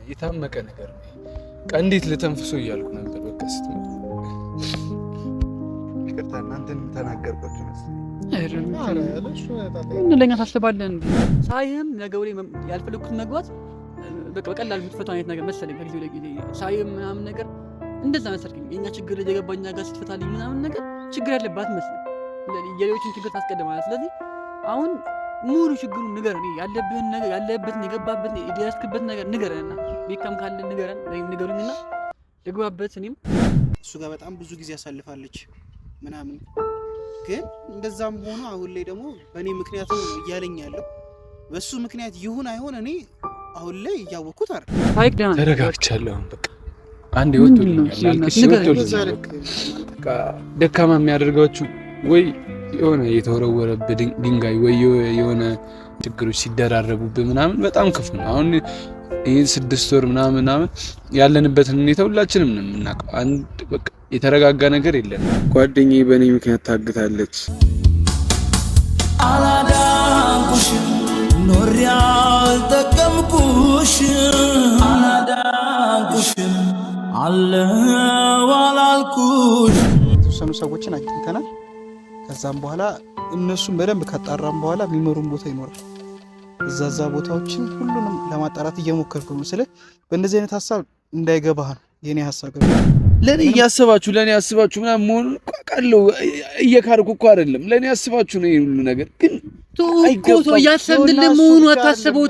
የታመቀ ነገር ነው። እንዴት ልተንፍሶ እያልኩ ነበር። በቃ ስትመጣ ይቅርታ እናንተን ተናገርኳችሁ መሰለኝ። ለኛ ታስባለህ እንዴ? ሳይህም ነገው ላይ ያልፈለኩት መግባት በቃ በቀላል የምትፈታው አይነት ነገር መሰለኝ። ከጊዜ ወደ ጊዜ ሳይህም ምናምን ነገር እንደዛ መሰለኝ። የኛ ችግር የገባኛ ጋር ስትፈታልኝ ምናምን ነገር ችግር ያለባት መስለኝ የሌሎችን ችግር ታስቀድማለህ። ስለዚህ አሁን ሙሉ ችግሩን ንገረን፣ ያለብህን ነገር ያለበትን የገባበትን የያዝክበት ነገር ንገረንና ቤካም ካለ ንገረን ወይም ንገሩኝና ልግባበት። እኔም እሱ ጋር በጣም ብዙ ጊዜ ያሳልፋለች ምናምን፣ ግን እንደዛም ሆኖ አሁን ላይ ደግሞ በእኔ ምክንያት ነው እያለኝ ያለው። በሱ ምክንያት ይሁን አይሆን እኔ አሁን ላይ እያወቅኩት አይደል። ተረጋግቻለሁ። በቃ አንድ ይወጡልኛል። በቃ ደካማ የሚያደርጋችሁ ወይ የሆነ የተወረወረብህ ድንጋይ ወይ የሆነ ችግሮች ሲደራረቡብህ ምናምን በጣም ክፉ ነው። አሁን ይህ 6 ወር ምናምን ያለንበትን ሁኔታ ሁላችንም ነው የምናውቀው። አንድ በቃ የተረጋጋ ነገር የለም። ጓደኛዬ በእኔ ምክንያት ታግታለች። አላዳንኩሽም ኖሬ አልጠቀምኩሽም፣ አላዳንኩሽም አለው አላልኩሽ። የተወሰኑ ሰዎችን አግኝተናል። ከዛም በኋላ እነሱን በደንብ ካጣራም በኋላ የሚመሩን ቦታ ይኖራል። እዛዛ ቦታዎችን ሁሉንም ለማጣራት እየሞከርኩ ነው። ስለ በእንደዚህ አይነት ሀሳብ እንዳይገባህ ነው የኔ ሀሳብ። ለኔ እያስባችሁ ምናምን መሆኑን ቃለው እየካርኩ እኮ አይደለም። ለኔ ያስባችሁ ነው ይሄ ሁሉ ነገር። ግን ቶኮቶ እያሰብንልህ መሆኑ አታስበው።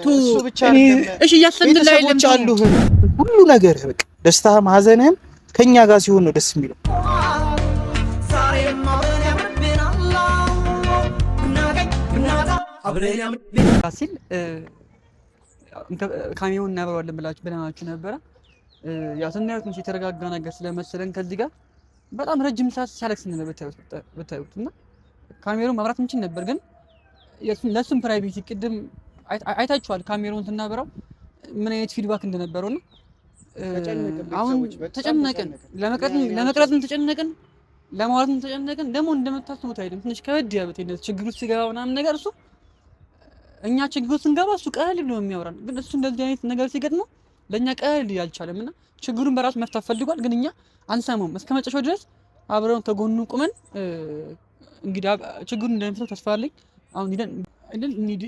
እሺ እያሰብንልህ አይደለም ሁሉ ነገር በቃ ደስታህም ሀዘንህም ከኛ ጋር ሲሆን ነው ደስ የሚለው። ሲል ካሜራውን እናበራዋለን ብላችሁ ነበረ። ያው ስናየው ትንሽ የተረጋጋ ነገር ስለመሰለን ከዚህ ጋር በጣም ረጅም ሰዓት ሲያለቅስ ነበር ብታዩት እና ካሜራውን ማብራት እንችል ነበር፣ ግን ለሱም ፕራይቬሲ ቅድም አይታችኋል። ካሜራውን ስናበራው ምን አይነት ፊድባክ እንደነበረው ነው። አሁን ተጨነቅን፣ ለመቅረጽም ተጨነቅን፣ ለማውራትም ተጨነቅን። ደግሞ እንደምታስቡት አይደለም። ትንሽ ከበድ ያሉት ችግር ውስጥ ሲገባ ምናምን ነገር እሱ እኛ ችግር ውስጥ ስንገባ እሱ ቀለል ብሎ የሚያወራን፣ ግን እሱ እንደዚህ አይነት ነገር ሲገጥመው ለእኛ ቀለል ያልቻለም እና ችግሩን በራሱ መፍታት ፈልጓል፣ ግን እኛ አንሰማውም። እስከ መጨረሻው ድረስ አብረን ከጎኑ ቁመን እንግዲህ ችግሩን እንደምንፈታው ተስፋ አለኝ። አሁን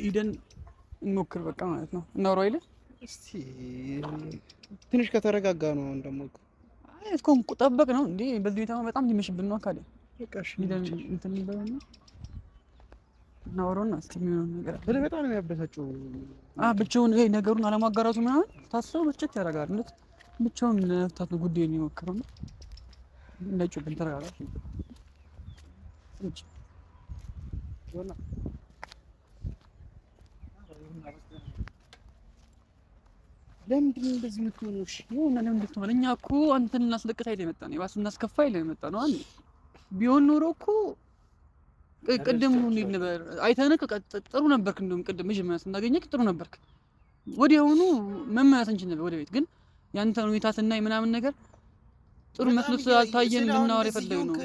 ሂደን እንሞክር በቃ ማለት ነው። እናውራው አይደል? እስቲ ትንሽ ከተረጋጋ ነው። አሁን ደግሞ እስኮን ቁጠበቅ ነው እንዴ? በዚህ ሁኔታ በጣም ሊመሽብን ነው አካል። በቃ እሺ ሂደን እንትን ይበልና እናውራውና እስኪ ምን ነገር አለ። በጣም ነው ያበሳጨው። ብቻውን ይሄ ነገሩን አለማጋራቱ ምናምን ታስበው ብቻት ያደርጋል። እንዴ ብቻውን ለመፍታት ነው ጉዳይ የሚሞክረው ነው። እንደጭብን ተረጋጋ። እሺ ወላ ለምንድን ነው እንደዚህ የምትሆነው? እሺ ለምን እንድትሆን? እኛ እኮ አንተን እናስለቅስ አይደል የመጣነው፣ የባስ እናስከፋ አይደል የመጣነው። አንዴ ቢሆን ኖሮ እኮ ቅድም ነው ነበር አይተነክ ጥሩ ነበርክ። እንደውም ቅድም መጀመሪያ ስናገኘክ ጥሩ ነበርክ። ወዲያውኑ መመለስ እንችል ነበር ወደ ቤት። ግን ያንተን ሁኔታ ስናይ ምናምን ነገር ጥሩ መስሎ ስላልታየን ልናወራ የፈለግነው ነው።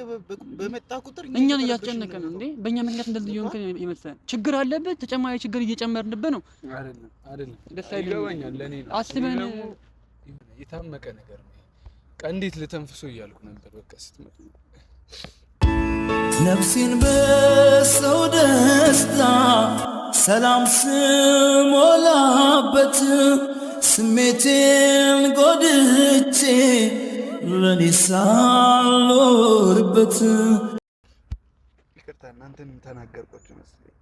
በመጣ ቁጥር እኛን እያስጨነቀ ነው እንዴ? በእኛ ምክንያት እንደዚህ ይሆንከን ይመስላል። ችግር አለበት፣ ተጨማሪ ችግር እየጨመርንበት ነው። አይደለም ደስ አይለኝም። ለኔ ነው አስበን የታመቀ ነገር ነው። እንዴት ልተንፍሶ እያልኩ ነበር። በቃ ስትመጡ ነፍሴን በሰው ደስታ ሰላም ስሞላበት ስሜቴን ጎድቼ ለኔ ሳልኖርበት። ይቅርታ እናንተን ተናገርኳችሁ መሰለኝ።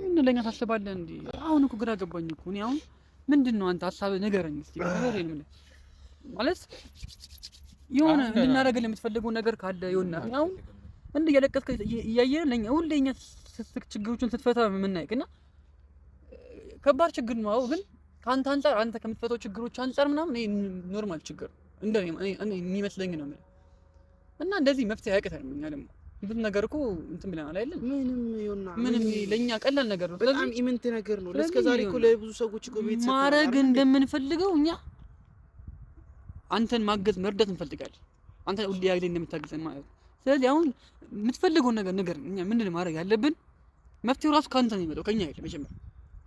ምን ለኛ ታስባለህ እንዴ? አሁን እኮ ግራ ገባኝ እኮ እኔ። አሁን ምንድነው አንተ ሀሳብ ንገረኝ እስቲ። ማለት የሆነ እንድናደርግልህ የምትፈልገው ነገር ካለ ይሆንና አሁን እንደ እያለቀስክ እያየን ለኛ ሁሌኛ ችግሮችን ስትፈታ የምናይቅና ከባድ ችግር ነው። ግን ካንተ አንፃር አንተ ከምትፈታው ችግሮች አንፃር ምናምን ይሄ ኖርማል ችግር እንደኔ እኔ የሚመስለኝ ነው ማለት እና እንደዚህ መፍትሄ ያቀታል። እኛ ደግሞ ብዙ ነገር እኮ እንትን ብለናል አይደል? ምንም ለኛ ቀላል ነገር ነው። በጣም ኢምንት ነገር ነው። ለስከዛሬ እኮ ለብዙ ሰዎች እኮ ቤት ማድረግ እንደምንፈልገው እኛ አንተን ማገዝ መርዳት እንፈልጋለን። አንተ ሁሌ ያግዘኝ እንደምታግዘን ማለት ነው። ስለዚህ አሁን የምትፈልገው ነገር እኛ ምንድን ነው ማድረግ ያለብን? መፍትሄው ራሱ ካንተ ነው የሚመጣው፣ ከኛ አይደለም። መጀመሪያ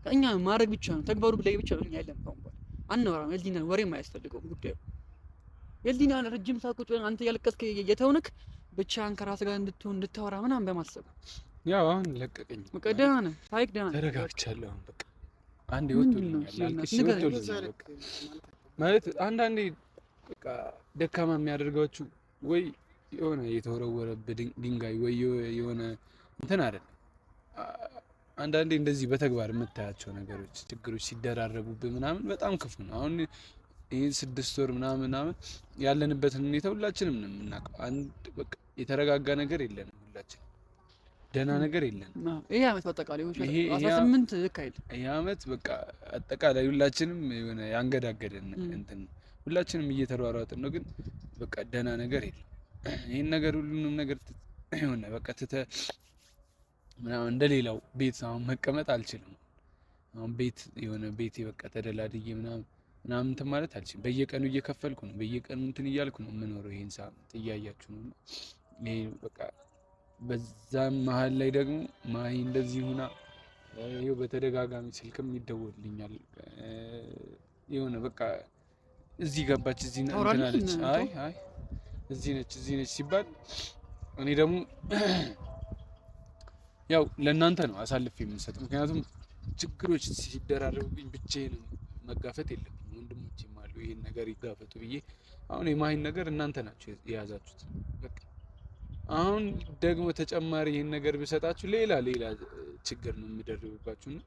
ከኛ ማድረግ ብቻ ነው፣ ተግባሩ ላይ ብቻ ነው። እኛ አይደለም አናወራም። የህሊና ወሬም አያስፈልገውም ጉዳዩ። የህሊና ረጅም ሰዓት ቁጭ ብለን አንተ ያለቀስክ የተውነክ ብቻህን ከራስህ ጋር እንድታወራ ምናምን በማሰብ ያው አሁን ለቀቀኝ። በቃ ደህና ነህ ታሪክ ደህና ነህ ተረጋግቻለሁ። አሁን በቃ አንዴ ወጥቶልኛል ማለት አንዳንዴ በቃ ደካማ የሚያደርጋችሁ ወይ የሆነ የተወረወረብህ ድንጋይ ወይ የሆነ እንትን አይደለም። አንዳንዴ እንደዚህ በተግባር የምታያቸው ነገሮች ችግሮች ሲደራረቡብህ ምናምን በጣም ክፉ ነው። አሁን ይህ 6 ወር ምናምን ያለንበትን ሁኔታ ሁላችንም ነው የምናውቀው። አንድ በቃ የተረጋጋ ነገር የለንም፣ ሁላችንም ደህና ነገር የለንም። ይሄ አመት በአጠቃላይ 18 ልክ አይደል? ይሄ አመት በቃ አጠቃላይ ሁላችንም የሆነ ያንገዳገደን እንትን ሁላችንም እየተሯሯጥን ነው፣ ግን በቃ ደህና ነገር የለም። ይሄን ነገር ሁሉንም ነገር የሆነ በቃ ትተህ ምናምን እንደሌላው ቤት አሁን መቀመጥ አልችልም። አሁን ቤት የሆነ ቤቴ በቃ ተደላድዬ ምናምን እንትን ማለት አልችልም። በየቀኑ እየከፈልኩ ነው፣ በየቀኑ እንትን እያልኩ ነው የምኖረው። ይሄን ሳምንት እያያችሁ ነው። ይሄ በቃ በዛም መሀል ላይ ደግሞ ማሂ እንደዚህ ሆና ይኸው በተደጋጋሚ ስልክም ይደወልልኛል። የሆነ በቃ እዚህ ገባች እዚህ እንትን አለች፣ አይ እዚህ ነች ሲባል እኔ ደግሞ ያው ለእናንተ ነው አሳልፌ የምንሰጥ። ምክንያቱም ችግሮች ሲደራረቡብኝ ብቻዬን መጋፈጥ የለብኝም። ወንድሞቼም አሉ ይሄን ነገር ይጋፈጡ ብዬ አሁን የማሂን ነገር እናንተ ናችሁ የያዛችሁት። በቃ አሁን ደግሞ ተጨማሪ ይሄን ነገር ብሰጣችሁ ሌላ ችግር ነው የምደርብባችሁና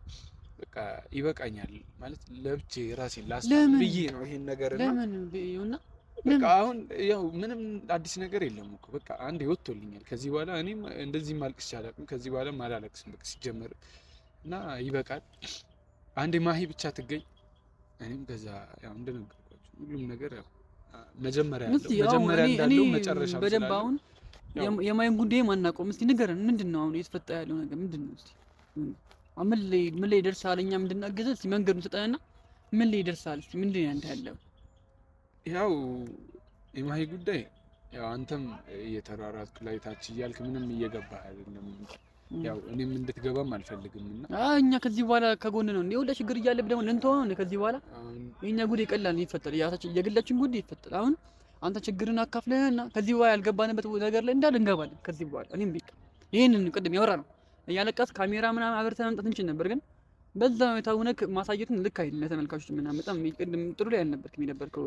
በቃ ይበቃኛል ማለት ለብቼ ራሴን ላስብ ብዬ ነው ይሄን ነገር እና በቃ አሁን ያው ምንም አዲስ ነገር የለም እኮ በቃ አንዴ ወጥቶልኛል። ከዚህ በኋላ እኔም እንደዚህ ማልቅስ አላውቅም። ከዚህ በኋላ አላለቅስም በቃ ሲጀመር እና ይበቃል። አንዴ ማሂ ብቻ ትገኝ። እኔም ከዛ ያው እንደነገርኳችሁ ሁሉም ነገር ያው መጀመሪያ እንዳለው መጨረሻ በደንብ አሁን የማይም ጉዳይ ማናቆም። እስቲ ንገረን፣ ምንድነው አሁን እየተፈጠረ ያለው ነገር ምንድነው? እስቲ ምን ላይ ደርሳል? እኛ ምንድናገዘ እስቲ መንገዱን ሰጠንና ምን ላይ ደርሳል? እስቲ ምንድነው ያንተ ያለው? ያው የማሂ ጉዳይ ያው አንተም እየተራራጥክ ላይ ታች እያልክ ምንም እየገባህ አይደለም። ያው እኔም እንድትገባም አልፈልግምና እኛ ከዚህ በኋላ ከጎን ነው እንዴ? ወደ ችግር እያለብህ ደግሞ ለንተው ነው ከዚህ በኋላ የኛ ጉዳይ ቀላል ነው ይፈጠር። የግላችን ጉዳይ ይፈጠር። አሁን አንተ ችግርን አካፍለህና ከዚህ በኋላ ያልገባንበት ነገር ላይ እንዳል እንገባለን ከዚህ በኋላ። እኔም ቢቅ ይሄንን ቅድም ያወራ ነው እያለቀስ ካሜራ ምናምን አብረን መምጣት እንችል ነበር፣ ግን በዛ ሁኔታ ሆነክ ማሳየቱን ልክ አይደለም። ለተመልካቾች ምናምን በጣም ቅድም ጥሩ ላይ አልነበርክም የነበርከው።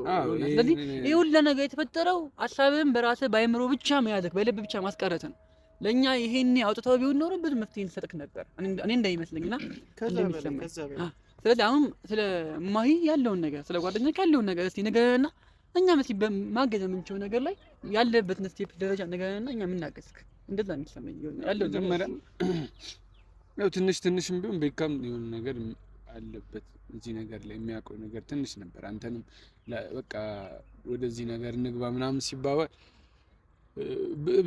ስለዚህ ይሄ ሁሉ ነገር የተፈጠረው ሀሳብህን በራስህ ባይምሮ ብቻ መያዝክ በልብ ብቻ ማስቀረት ነው። ለኛ ይሄን አውጥተው ቢሆን ኖሮ ብዙ መፍትሄ እንሰጥክ ነበር እኔ እንዳይመስልኝና እንደሚሰማኝ። ስለዚህ አሁን ስለ ማሂ ያለውን ነገር ስለ ጓደኛክ ያለውን ነገር እስቲ ንገረንና እኛ መስሊ በማገዝ የምንችለው ነገር ላይ ያለበትን ስቴፕ ደረጃ ንገረንና እኛ የምናገዝክ። እንደዛ ነው የሚሰማኝ ያለው ጀመረ። ያው ትንሽም ቢሆን ቤካም የሆነ ነገር አለበት እዚህ ነገር ላይ የሚያውቀው ነገር ትንሽ ነበር። አንተንም በቃ ወደዚህ ነገር እንግባ ምናምን ሲባባል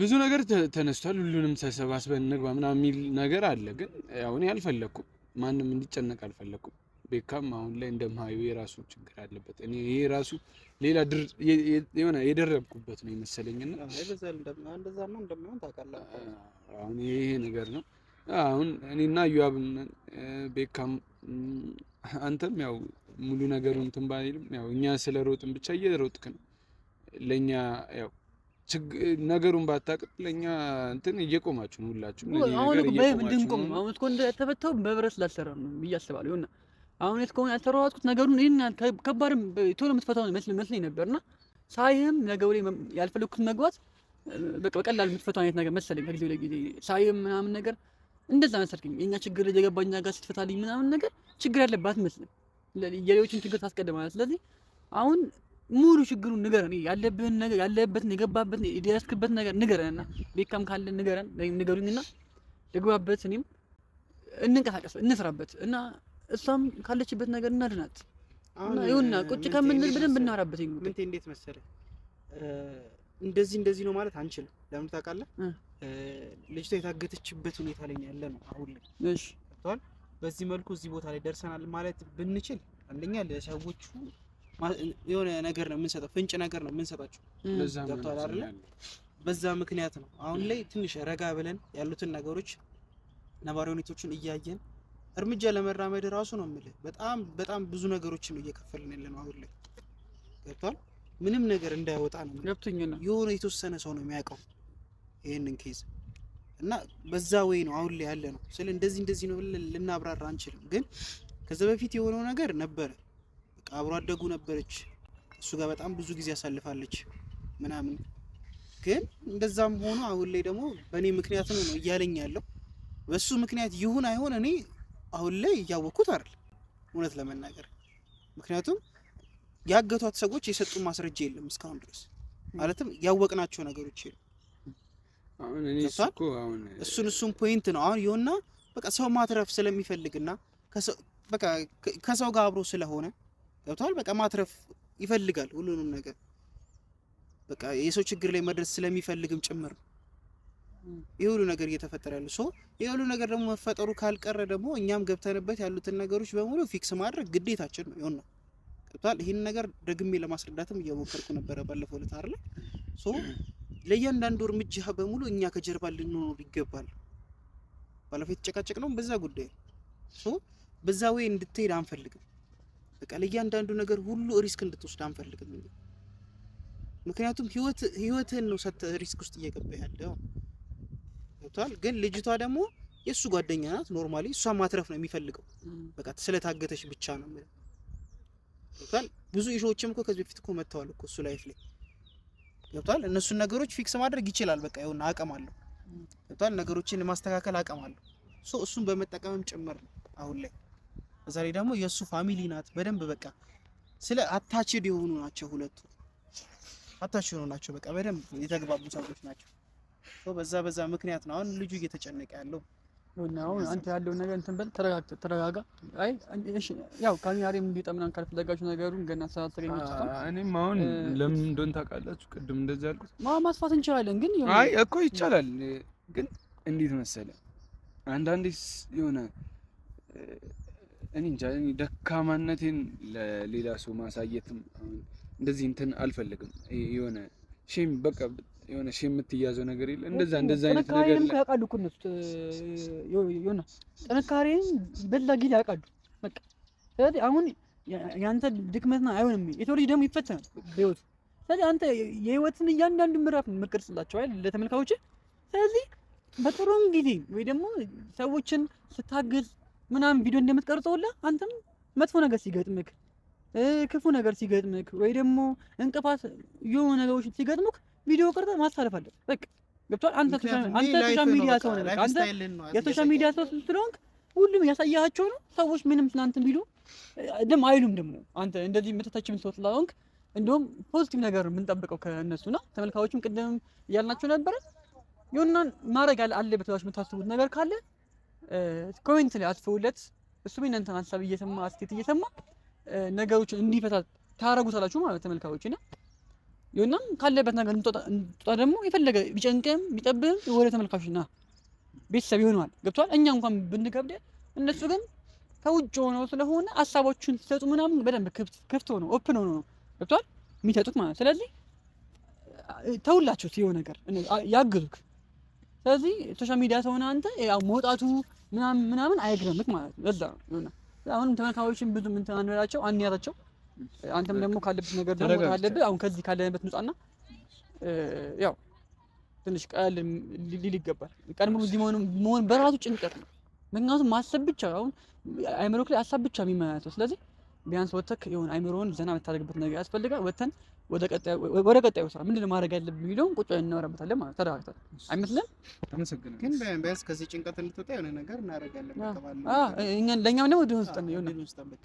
ብዙ ነገር ተነስቷል። ሁሉንም ተሰባስበን እንግባ ምናምን የሚል ነገር አለ። ግን ያው እኔ አልፈለኩም፣ ማንም እንዲጨነቅ አልፈለኩም። ቤካም አሁን ላይ እንደማየው የራሱ ችግር አለበት። እኔ ይሄ ራሱ ሌላ የሆነ የደረብኩበት ነው የመሰለኝና እንደዛማ እንደማይሆን ታውቃለህ። አሁን ይሄ ነገር ነው። አሁን እኔና ዩአብም ቤካም አንተም ያው ሙሉ ነገሩን እንትን ባይልም ያው እኛ ስለሮጥን ብቻ እየሮጥክ ነው። ለኛ ያው ነገሩን ባታውቅ ለኛ እንትን እየቆማችሁ ነው ሁላችሁም። አሁን እኮ በእንድንቆም አሁን እኮ እንደተፈተው በብረት ላሰራ ነው ብዬ አስባለሁ። ይሁን አሁን እስከሆነ ያልተሯሯጥኩት ነገሩን ይሄን ከባድም ቶሎ የምትፈታው መስሎኝ ነበርና ሳይህም ነገሩ ላይ ያልፈለኩት መግባት በቀላል የምትፈታው አይነት ነገር መሰለኝ። ከጊዜ ወደ ጊዜ ሳይህም ምናምን ነገር እንደዛ መሰለኝ። የኛ ችግር የገባኝ ጋር ስትፈታልኝ ምናምን ነገር ችግር ያለባት መስለኝ የሌሎችን ችግር ታስቀድማለህ። ስለዚህ አሁን ሙሉ ችግሩን ንገረን፣ ያለብህን ነገር ያለበትን የገባበትን የደረስክበትን ነገር ንገረንና ቤካም ካለ ንገሩኝና ልግባበት፣ እኔም እንንቀሳቀስ እንስራበት እና እሷም ካለችበት ነገር እናድናት እና ይሁንና ቁጭ ከምንል በደንብ እናወራበት። ምን እንዴት መሰለህ እንደዚህ ነው ማለት አንችልም። ለምን ታውቃለህ? ልጅቷ የታገተችበት ሁኔታ ላይ ያለ ነው አሁን ላይ። እሺ ታውቃለህ። በዚህ መልኩ እዚህ ቦታ ላይ ደርሰናል ማለት ብንችል አንደኛ ለሰዎቹ የሆነ ነገር ነው የምንሰጠው፣ ፍንጭ ነገር ነው የምንሰጣቸው። ገብቶሃል አይደል? በዛ ምክንያት ነው አሁን ላይ ትንሽ ረጋ ብለን ያሉትን ነገሮች ነባራዊ ሁኔታዎችን እያየን እርምጃ ለመራመድ ራሱ ነው የምልህ በጣም ብዙ ነገሮችን ነው እየከፈልን ያለነው አሁን ላይ ገብቷል። ምንም ነገር እንዳይወጣ ነው ገብቶኛል። የሆነ የተወሰነ ሰው ነው የሚያውቀው ይሄንን ኬዝ እና በዛ ወይ ነው አሁን ላይ ያለ ነው። ስለ እንደዚህ ነው ልናብራራ አንችልም። ግን ከዛ በፊት የሆነው ነገር ነበረ። በቃ አብሮ አደጉ ነበረች፣ እሱ ጋር በጣም ብዙ ጊዜ ያሳልፋለች ምናምን። ግን እንደዛም ሆኖ አሁን ላይ ደግሞ በእኔ ምክንያት ነው እያለኝ ያለው። በሱ ምክንያት ይሁን አይሆን እኔ አሁን ላይ እያወቅኩት አይደል እውነት ለመናገር። ምክንያቱም ያገቷት ሰዎች የሰጡ ማስረጃ የለም እስካሁን ድረስ ማለትም ያወቅናቸው ነገሮች የለም። አሁን እኔ እሱን ፖይንት ነው አሁን ይሁንና በቃ ሰው ማትረፍ ስለሚፈልግና ከሰው ጋር አብሮ ስለሆነ ገብቷል። በቃ ማትረፍ ይፈልጋል ሁሉንም ነገር በቃ የሰው ችግር ላይ መድረስ ስለሚፈልግም ጭምር ይሄ ሁሉ ነገር እየተፈጠረ ያለው ሶ ይሄ ሁሉ ነገር ደግሞ መፈጠሩ ካልቀረ ደግሞ እኛም ገብተንበት ያሉትን ነገሮች በሙሉ ፊክስ ማድረግ ግዴታችን ነው ይሆናል። ገብቷል። ይሄን ነገር ደግሜ ለማስረዳትም እየሞከርኩ ነበር ባለፈው ዕለት አይደል። ሶ ለእያንዳንዱ እርምጃ በሙሉ እኛ ከጀርባ ልንኖር ይገባል። ባለፈው የተጨቃጨቅነው በዛ ጉዳይ ሶ በዛ ወይ እንድትሄድ አንፈልግም። በቃ ለእያንዳንዱ ነገር ሁሉ ሪስክ እንድትወስድ አንፈልግም። ምክንያቱም ህይወትህን ነው ሪስክ ውስጥ እየገባ ያለው ገብቷል። ግን ልጅቷ ደግሞ የሱ ጓደኛ ናት። ኖርማሊ እሷ ማትረፍ ነው የሚፈልገው በቃ ስለታገተሽ ብቻ ነው ገብቷል። ብዙ ኢሹዎችም እኮ ከዚህ በፊት እኮ መተዋል እኮ እሱ ላይፍ ላይ ገብቷል። እነሱን ነገሮች ፊክስ ማድረግ ይችላል። በቃ ይሁን አቅም አለው ገብቷል። ነገሮችን ማስተካከል አቅም አለው። ሶ እሱን በመጠቀምም ጭምር ነው አሁን ላይ። በዛ ላይ ደግሞ የሱ ፋሚሊ ናት በደንብ በቃ ስለ አታችድ የሆኑ ናቸው ሁለቱ አታችድ የሆኑ ናቸው። በቃ በደንብ የተግባቡ ሰዎች ናቸው። ሶ በዛ ምክንያት ነው አሁን ልጁ እየተጨነቀ ያለው። ነው አንተ ያለው ነገር እንትን በል ተረጋጋ። አይ እሺ ያው ካሜራም እንዲጠምናን ካልፈለጋችሁ ነገሩን ገና ሳልተገኘች እኔም አሁን ለምን እንደሆነ ታውቃላችሁ ቅድም እንደዛ ያልኩት ማስፋት እንችላለን። ግን አይ እኮ ይቻላል። ግን እንዴት መሰለ አንዳንዴ የሆነ እኔ እንጃ ደካማነቴን ለሌላ ሰው ማሳየትም እንደዚህ እንትን አልፈልግም። የሆነ ሼም በቃ የሆነ ሼም የምትያዘው ነገር የለ እንደዛ አይነት ነገር ነው ያውቃሉ እኮ እነሱ የሆነ ጥንካሬን በዛ ጊዜ ያውቃሉ በቃ። ስለዚህ አሁን ያንተ ድክመትና አይሆንም የሰው ልጅ ደግሞ ይፈተናል በህይወቱ። ስለዚህ አንተ የህይወትን እያንዳንዱ ምዕራፍ ምርቅርስላቸው አይደል ለተመልካቾች። ስለዚህ በጥሩም ጊዜ ወይ ደግሞ ሰዎችን ስታግዝ ምናምን ቪዲዮ እንደምትቀርጸውላ አንተም መጥፎ ነገር ሲገጥምክ ክፉ ነገር ሲገጥምክ ወይ ደግሞ እንቅፋት የሆኑ ነገሮች ሲገጥሙክ ቪዲዮ ቀርጸህ ማስተላለፍ አለብህ በቃ ገብቶሃል። አንተ ሶሻል ሚዲያ ሰው ነህ በቃ አንተ የሶሻል ሚዲያ ሰው ስለሆንክ ሁሉም ያሳያቸው ነው። ሰዎች ምንም እናንተ ቢሉ ደም አይሉም። ደግሞ አንተ እንደዚህ መተታችን ሰው ስለሆንክ እንደውም ፖዚቲቭ ነገር የምንጠብቀው ከእነሱና ተመልካቾችም ቅድም እያልናቸው ነበረ የሆነ ማድረግ አለበት ብላችሁ የምታስቡት ነገር ካለ ኮሜንት ላይ አስፈውለት። እሱ ምን እንትን ሀሳብ እየሰማ አስቴት እየሰማ ነገሮችን እንዲፈታ ታረጉታላችሁ ማለት ተመልካቾችና ይሁንና ካለበት ነገር እንጥጣ ደግሞ የፈለገ ቢጨንቅም ቢጠብም ወደ ተመልካቾችና ቤተሰብ ይሆናል ገብቷል። እኛ እንኳን ብንከብደ እነሱ ግን ከውጭ ሆነው ስለሆነ ሀሳቦችን ሲሰጡ ምናምን በደንብ ክፍት ሆነው ኦፕን ሆነው ገብቷል የሚሰጡት ማለት። ስለዚህ ተውላችሁ ሲሆን ነገር ያግዙክ። ስለዚህ ሶሻል ሚዲያ ሰውና አንተ ያው መውጣቱ ምናምን አይግረምክ ማለት ነው። ለዛ ነው አሁን ተመልካቾችን ብዙ ምን ተናነራቸው አንያታቸው። አንተም ደግሞ ካለበት ነገር ደግሞ ካለበት አሁን ከዚህ ካለበት ንጻና ያው ትንሽ ቀል ሊል ይገባል። ቀድሞ እዚህ መሆን በራሱ ጭንቀት ነው። ምክንያቱም ማሰብ ብቻ አሁን አይምሮክ ላይ ሀሳብ ብቻ የሚመናተው። ስለዚህ ቢያንስ ወተክ የሆነ አይምሮውን ዘና የምታደርግበት ነገር ያስፈልጋል። ወተን ወደ ቀጣዩ ስራ ምንድነው ማድረግ ያለብን የሚለውን ቁጭ ብለን እናወራበታለን ማለት ተረጋግተን አይመስልም? አመሰግናለሁ። ግን ቢያንስ ከዚህ ጭንቀት እንድትወጣ የሆነ ነገር እናደርጋለን ለእኛም ደግሞ ወደ ውስጥ ነው የሆነ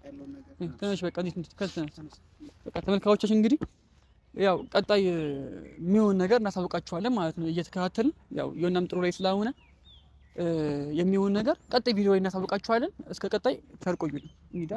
ያለው ነገር ትንሽ በቃ በቃ ተመልካቾቻችን እንግዲህ ያው ቀጣይ የሚሆን ነገር እናሳውቃችኋለን ማለት ነው። እየተከታተልን ያው የሆነም ጥሩ ላይ ስለሆነ የሚሆን ነገር ቀጣይ ቪዲዮ ላይ እናሳውቃችኋለን። እስከ ቀጣይ ተርቆዩ እንግዲህ